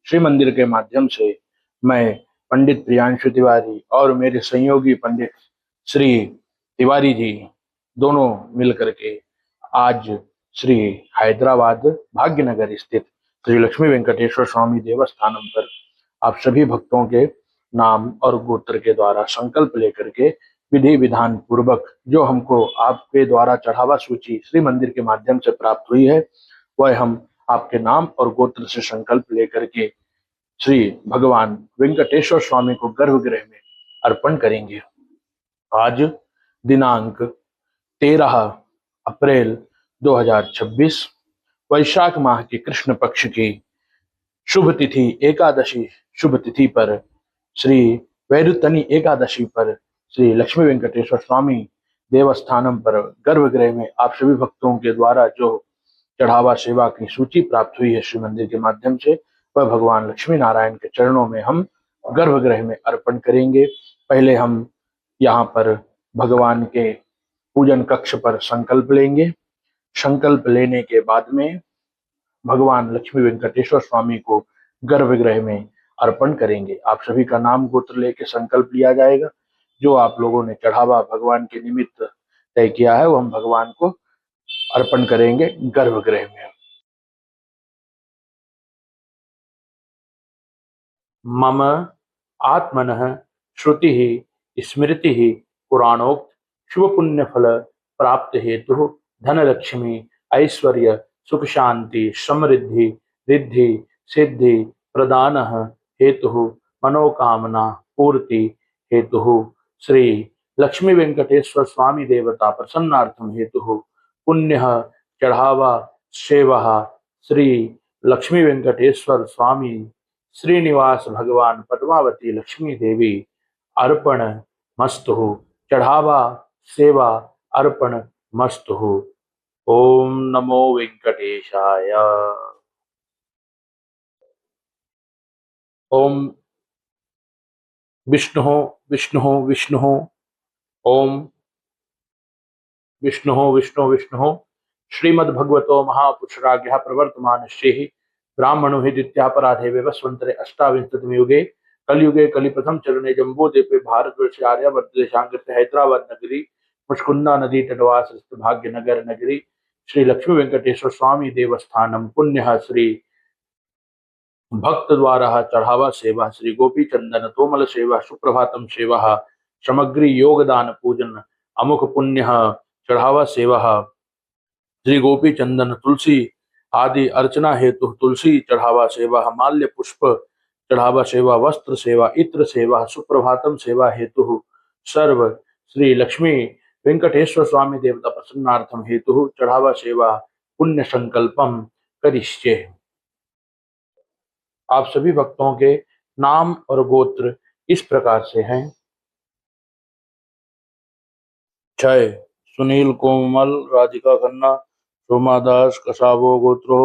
श्री मंदिर के माध्यम से मैं पंडित प्रियांशु तिवारी और मेरे सहयोगी पंडित श्री तिवारी जी दोनों मिलकर के आज श्री हैदराबाद भाग्यनगर स्थित श्री लक्ष्मी वेंकटेश्वर स्वामी देवस्थानम पर आप सभी भक्तों के नाम और गोत्र के द्वारा संकल्प लेकर के विधि विधान पूर्वक जो हमको आपके द्वारा चढ़ावा सूची श्री मंदिर के माध्यम से प्राप्त हुई है, वह हम आपके नाम और गोत्र से संकल्प लेकर के श्री भगवान वेंकटेश्वर स्वामी को गर्भगृह में अर्पण करेंगे। आज दिनांक 13 अप्रैल 2026 वैशाख माह की कृष्ण पक्ष की शुभ तिथि एकादशी शुभ तिथि पर श्री वैरुतनी एकादशी पर श्री लक्ष्मी वेंकटेश्वर स्वामी देवस्थानम पर गर्भगृह में आप सभी भक्तों के द्वारा जो चढ़ावा सेवा की सूची प्राप्त हुई है श्री मंदिर के माध्यम से, वह भगवान लक्ष्मी नारायण के चरणों में हम गर्भगृह में अर्पण करेंगे। पहले हम यहाँ पर भगवान के पूजन कक्ष पर संकल्प लेंगे। संकल्प लेने के बाद में भगवान लक्ष्मी वेंकटेश्वर स्वामी को गर्भगृह में अर्पण करेंगे। आप सभी का नाम गोत्र लेके संकल्प लिया जाएगा। जो आप लोगों ने चढ़ावा भगवान के निमित्त तय किया है, वो हम भगवान को अर्पण करेंगे गर्भगृह में। मम आत्मनः श्रुति स्मृति पुराणोक्त शुभ पुण्य फल प्राप्त हेतु धनलक्ष्मी ऐश्वर्य सुख शांति समृद्धि रिद्धि सिद्धि प्रदान हेतु मनोकामना पूर्ति हेतु श्री लक्ष्मी वेंकटेश्वर स्वामी देवता प्रसन्नार्थम हेतु पुण्य चढ़ावा सेवा श्री लक्ष्मी वेंकटेश्वर स्वामी श्रीनिवास भगवान पद्मावती लक्ष्मी देवी अर्पण मस्तु। चढ़ावा सेवा अर्पण मस्तु। ओम नमो वेंकटेशाय। ओम विष्णु विष्णु विष्णु। ओम विष्णु विष्णु विष्णु। श्रीमद्भगवतो महापुरुषराज्ञः प्रवर्तमानश्चेहि ब्राह्मणो हि द्वितीयापराधे वस्वन्तरे अष्टाविंशतितमे युगे कलयुगे कलिप्रथम चरणे जम्बूद्वीपे भारतवर्ष आर्यावर्त देशांगते हैदराबाद नगरी मुचकुंदा नदी तटवास भाग्यनगर नगरी श्री लक्ष्मी वेंकटेश्वर स्वामी देवस्थानम पुण्य श्री भक्त द्वारा चढ़ावा सेवा श्री गोपी चंदन तोमल सेवा सुप्रभातम सेवा सामग्री योगदान पूजन अमुख पुण्य चढ़ावा सेवा श्री गोपी चंदन तुलसी आदि अर्चना हेतु तुलसी चढ़ावा सेवा माल्य पुष्प चढ़ावा सेवा वस्त्र सेवा इत्र सेवा सुप्रभातम सेवा हेतु सर्व श्री लक्ष्मी वेंकटेश्वर स्वामी देवता प्रसन्नार्थम हेतु चढ़ावा सेवा पुण्य संकल्पम करिष्ये। आप सभी भक्तों के नाम और गोत्र इस प्रकार से हैं। क्षय सुनील कोमल राधिका खन्ना सोमा दास कसाबो गोत्रो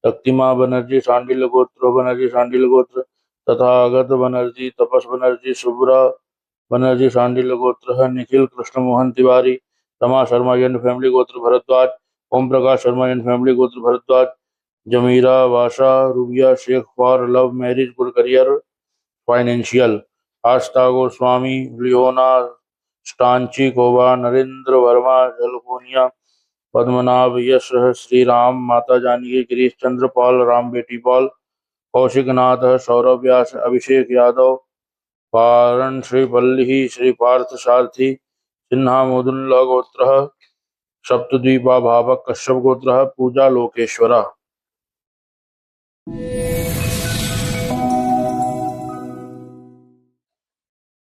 शक्तिमा बनर्जी सांडिल गोत्रो बनर्जी सांडिल गोत्र तथागत बनर्जी तपस बनर्जी शुभ्रा बनर्जी सांडिल गोत्र निखिल कृष्ण मोहन तिवारी रमा शर्मा एंड फैमिली गोत्र भरद्वाज ओम प्रकाश शर्मा एंड फैमिली गोत्र भरद्वाज जमीरा वाशा Rubiya Sheikh for love marriage good career financial Astha Goswami Leona स्टांची कोबा नरेंद्र वर्मा जलकोनिया पद्मनाभ यश श्री राम माता जानकी गिरीश चंद्र पॉल राम बेटी पॉल कौशिक नाथ सौरभ व्यास अभिषेक यादव पारण श्री पल्ली श्री पार्थ सारथी सिन्हा मोदुल्ला गोत्र सप्तद्वीपा भावक कश्यप गोत्र पूजा लोकेश्वरा।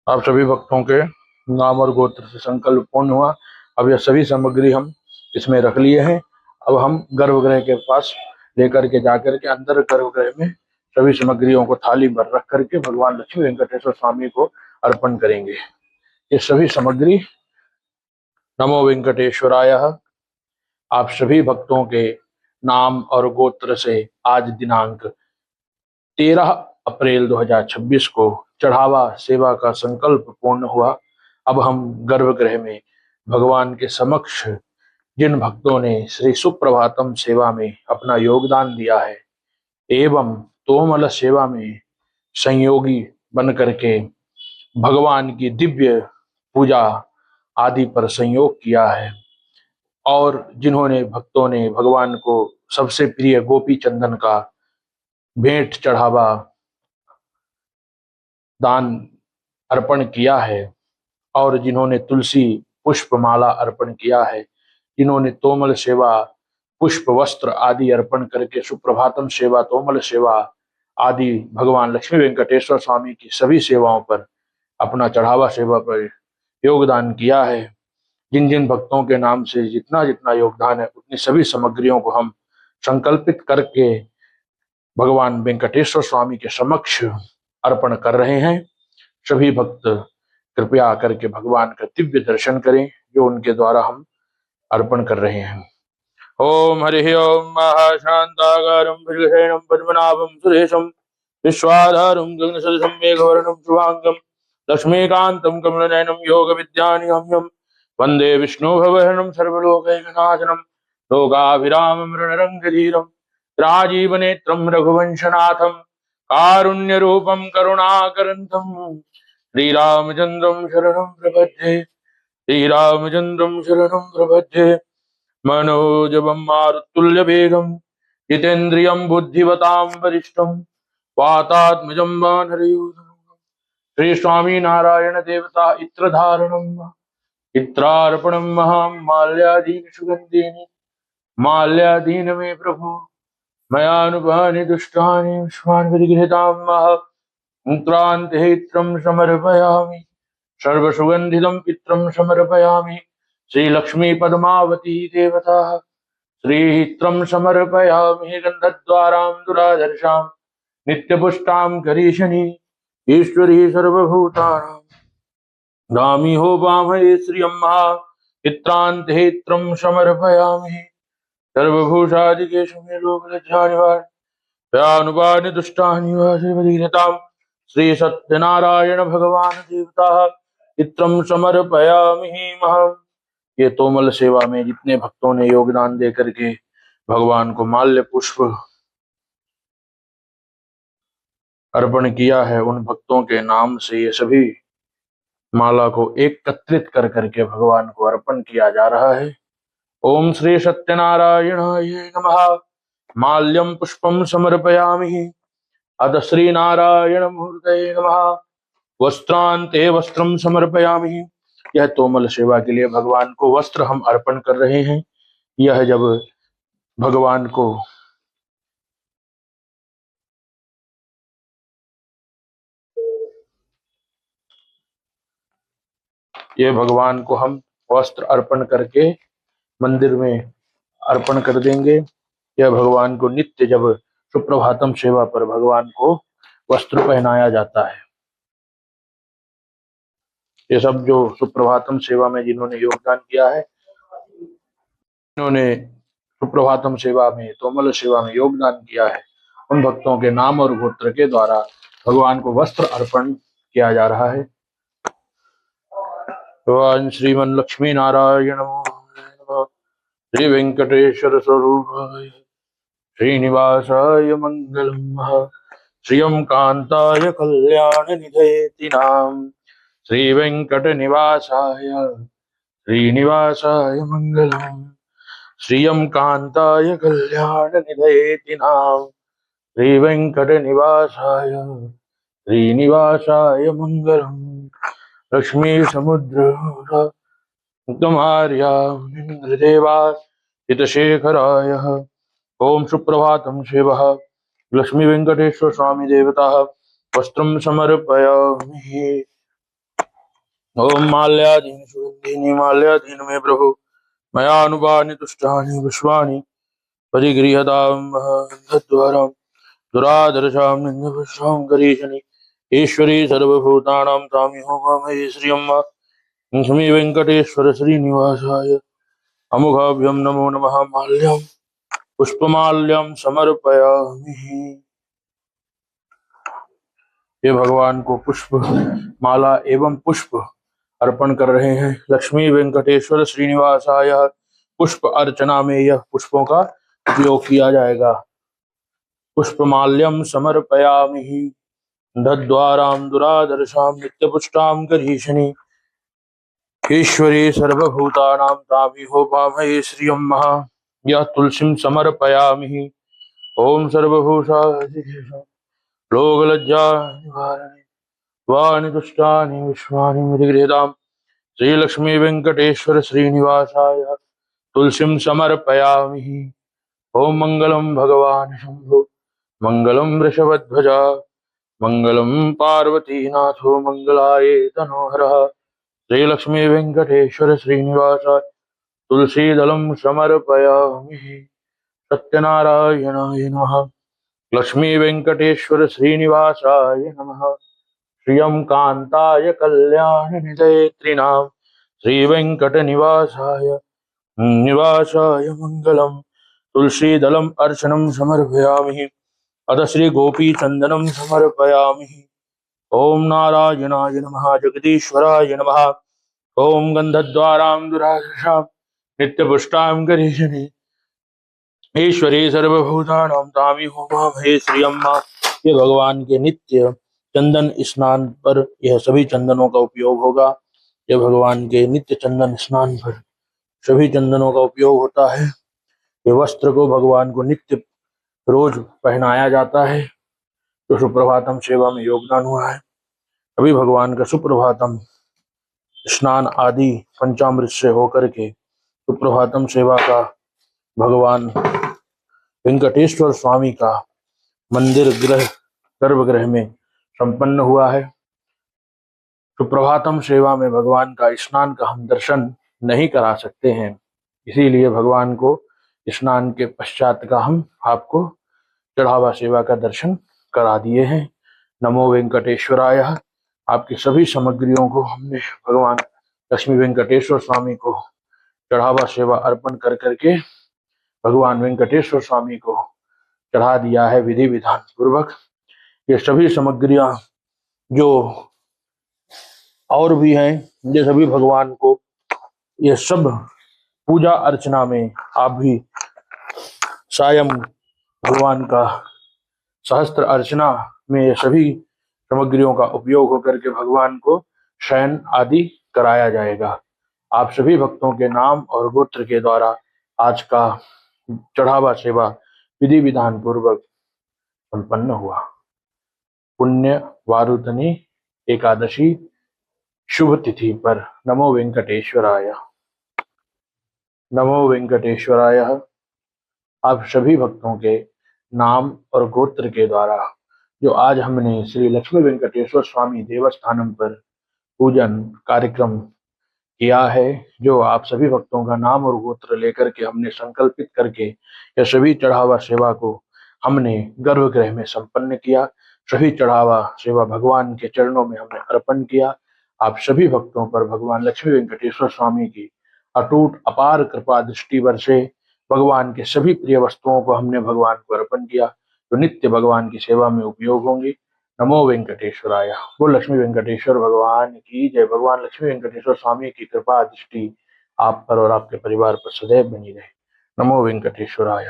आप सभी भक्तों के नाम और गोत्र से संकल्प पूर्ण हुआ। अब यह सभी सामग्री हम इसमें रख लिए हैं। अब हम गर्भगृह के पास लेकर के जाकर के अंदर गर्भगृह में सभी सामग्रियों को थाली पर रख करके भगवान लक्ष्मी वेंकटेश्वर स्वामी को अर्पण करेंगे। ये सभी सामग्री नमो वेंकटेश्वराय आप सभी भक्तों के नाम और गोत्र से आज दिनांक 13 अप्रैल 2026 को चढ़ावा सेवा का संकल्प पूर्ण हुआ। अब हम गर्भगृह में भगवान के समक्ष जिन भक्तों ने श्री सुप्रभातम सेवा में अपना योगदान दिया है एवं तोमल सेवा में संयोगी बन करके भगवान की दिव्य पूजा आदि पर संयोग किया है, और जिन्होंने भक्तों ने भगवान को सबसे प्रिय गोपी चंदन का भेंट चढ़ावा दान अर्पण किया है, और जिन्होंने तुलसी पुष्प माला अर्पण किया है, जिन्होंने तोमल सेवा पुष्प वस्त्र आदि अर्पण करके सुप्रभातम सेवा तोमल सेवा आदि भगवान लक्ष्मी वेंकटेश्वर स्वामी की सभी सेवाओं पर अपना चढ़ावा सेवा पर योगदान किया है। जिन जिन भक्तों के नाम से जितना जितना योगदान है, उतनी सभी सामग्रियों को हम संकल्पित करके भगवान वेंकटेश्वर स्वामी के समक्ष अर्पण कर रहे हैं। सभी भक्त कृपया करके भगवान का दिव्य दर्शन करें जो उनके द्वारा हम अर्पण कर रहे हैं। ओम हरि ओम महाशांताकारं भुजगशयनं पद्मनाभं सुरेशं विश्वाधारं गगनसदृशं मेघवर्णं शुभांगं लक्ष्मीकान्तं कमलनयनं योगविद्यानिगम्यं वन्दे विष्णुभवहरणं सर्वलोकैकनाथनं लोकाभिरामं रणरङ्गधीरं राजीवनेत्रं रघुवंशनाथं कारुण्यरूपं करुणाकरन्तं श्रीरामचन्द्रं शरणं प्रपद्ये श्रीरामचन्द्रं शरणं प्रपद्ये। मनोजवं मारुतुल्यवेगं जितेन्द्रियं बुद्धिवतां वरिष्ठं वातात्मजं वानरयूथं श्री स्वामी नारायण देवता इत्रधारणं इत्रार्पणं महां माल्यादीन सुगन्धीनि माल्यादीन मे प्रभु मयानुभानि दुष्टानि विश्वान् विगृहीतां मुक्रान्तेत्रं समर्पयामि सर्वसुगन्धितं पित्रं समर्पयामि श्रीलक्ष्मी पद्मावती देवता श्रीहित्रं समर्पयामि गन्धद्वारां दुरादर्शां नित्यपुष्टां करीशनी ईश्वरी सर्वभूतानां गामी हो वामहे श्रियम्मा चित्रान्तेत्रं समर्पयामि सर्वभूषादिकेषु मे लोकलज्जानिवारणानुवानि दुष्टानि वासिवदीनतां श्री सत्यनारायण भगवान देवता चित्रं समर्पयामि महम्। ये तोमल सेवा में जितने भक्तों ने योगदान दे करके भगवान को माल्य पुष्प अर्पण किया है, उन भक्तों के नाम से ये सभी माला को एकत्रित कर करके भगवान को अर्पण किया जा रहा है। ओम श्री सत्यनारायणाय नमः। माल्यम पुष्पम समर्पयामि अथ श्री नारायण मूर्तये नमः। वस्त्रांते वस्त्रम समर्पयामि। यह तोमल सेवा के लिए भगवान को वस्त्र हम अर्पण कर रहे हैं। यह जब भगवान को हम वस्त्र अर्पण करके मंदिर में अर्पण कर देंगे। यह भगवान को नित्य जब सुप्रभातम सेवा पर भगवान को वस्त्र पहनाया जाता है। ये सब जो सुप्रभातम सेवा में जिन्होंने योगदान किया है, जिन्होंने सुप्रभातम सेवा में तोमल सेवा में योगदान किया है, उन भक्तों के नाम और गोत्र के द्वारा भगवान को वस्त्र अर्पण किया जा रहा है। भगवान श्रीमन लक्ष्मी नारायण श्री वेंकटेश्वर स्वरूपाय श्रीनिवासाय मंगलम श्रियं कांताय कल्याण निधयेतिनाम श्री वेंकट निवासाय श्रीनिवासाय मंगलम श्रियं कांताय कल्याण निधयेतिनाम श्री वेंकट निवासाय श्रीनिवासाय मंगलम। लक्ष्मी समुद्र कुमार्यादेवा हितशेखराय ओम सुप्रभातम शिवः लक्ष्मी वेंकटेश्वर स्वामी देवता वस्त्रं समर्पयामि। ओम माल्यादीन सुगंधिनी माल्यादीन मे प्रभु मयानुभानि तुष्टानि विश्वानि परिगृह्यतां द्वारां दुरादर्शां निन्दपुष्टां करीशनि ईश्वरी सर्वभूतानां तामिहो वामहे श्रियम्मा लक्ष्मी वेंकटेश्वर श्रीनिवासाय अमुखाभ्यं नमो नमः। माल्यं पुष्पमाल्यं समर्पयामि। ये भगवान को पुष्प माला एवं पुष्प अर्पण कर रहे हैं। लक्ष्मी वेंकटेश्वर श्रीनिवासाय पुष्प अर्चना में यह पुष्पों का उपयोग किया जाएगा। पुष्पमाल्यं समर्पयामि दद्वारां दुरादर्शां नित्यपुष्टां करीशनि ईश्वरी सर्वभूतानां तामिहोपामहे श्रियं महा यः तुलसीं समर्पयामि ओम सर्वभूषाधिकेशं लोकलज्जा निवारणे वाणि दुष्टानि विश्वानि मृगृहतां श्रीलक्ष्मी वेंकटेश्वर श्रीनिवासाय तुलसीं समर्पयामि ओम मंगलम भगवान शंभो मंगलम वृषभध्वजा मंगलम पार्वतीनाथो मंगलाय तनोहरः श्रीलक्ष्मी वेंकटेश्वर श्रीनिवासाय तुलसीदलं समर्पयामि सत्यनारायणाय नमः लक्ष्मी वेंकटेश्वर श्रीनिवासाय नमः श्रियं कांताय कल्याण निधये त्रिनाम श्री वेंकट निवासाय मंगलम तुलसीदलम अर्चनम समर्पयामि अथ श्री गोपी चंदनम समर्पयामि ओम नारायणाय नमः जगदीश्वराय नमः ओम गंधद्वारां दुराशां नित्यपुष्टां करीशनि ईश्वरी सर्वभूतानां तामि होमामहे श्री अम्मा। ये भगवान के नित्य चंदन स्नान पर यह सभी चंदनों का उपयोग होगा। ये भगवान के नित्य चंदन स्नान पर सभी चंदनों का उपयोग होता है। ये वस्त्र को भगवान को नित्य रोज पहनाया जाता है। तो सुप्रभातम सेवा में योगदान हुआ है। अभी भगवान का सुप्रभातम स्नान आदि पंचामृत से होकर के सुप्रभातम सेवा का भगवान वेंकटेश्वर स्वामी का मंदिर गर्भगृह में संपन्न हुआ है। सुप्रभातम सेवा में भगवान का स्नान का हम दर्शन नहीं करा सकते हैं, इसीलिए भगवान को स्नान के पश्चात का हम आपको चढ़ावा सेवा का दर्शन करा दिए हैं। नमो वेंकटेश्वराय। आपकी सभी सामग्रियों को हमने भगवान लक्ष्मी वेंकटेश्वर स्वामी को चढ़ावा सेवा अर्पण कर करके भगवान वेंकटेश्वर स्वामी को चढ़ा दिया है विधि विधान पूर्वक। ये सभी सामग्रियां जो और भी हैं, ये सभी भगवान को ये सब पूजा अर्चना में आप भी सायं भगवान का सहस्त्र अर्चना में ये सभी सामग्रियों का उपयोग होकर के भगवान को शयन आदि कराया जाएगा। आप सभी भक्तों के नाम और गोत्र के द्वारा आज का चढ़ावा सेवा विधि विधान पूर्वक संपन्न हुआ। पुण्य वारुधनी एकादशी शुभ तिथि पर नमो वेंकटेश्वराय। नमो वेंकटेश्वराय। आप सभी भक्तों के नाम और गोत्र के द्वारा जो आज हमने श्री लक्ष्मी वेंकटेश्वर स्वामी देवस्थानम पर पूजन कार्यक्रम किया है, जो आप सभी भक्तों का नाम और गोत्र लेकर के हमने संकल्पित करके यह सभी चढ़ावा सेवा को हमने गर्भगृह में संपन्न किया। सभी चढ़ावा सेवा भगवान के चरणों में हमने अर्पण किया। आप सभी भक्तों पर भगवान लक्ष्मी वेंकटेश्वर स्वामी की अटूट अपार कृपा दृष्टि बरसे। भगवान के सभी प्रिय वस्तुओं को हमने भगवान को अर्पण किया तो नित्य भगवान की सेवा में उपयोग होंगी। नमो वेंकटेश्वराय। वो लक्ष्मी वेंकटेश्वर भगवान की जय। भगवान लक्ष्मी वेंकटेश्वर स्वामी की कृपा दृष्टि आप पर और आपके परिवार पर सदैव बनी रहे। नमो वेंकटेश्वराय।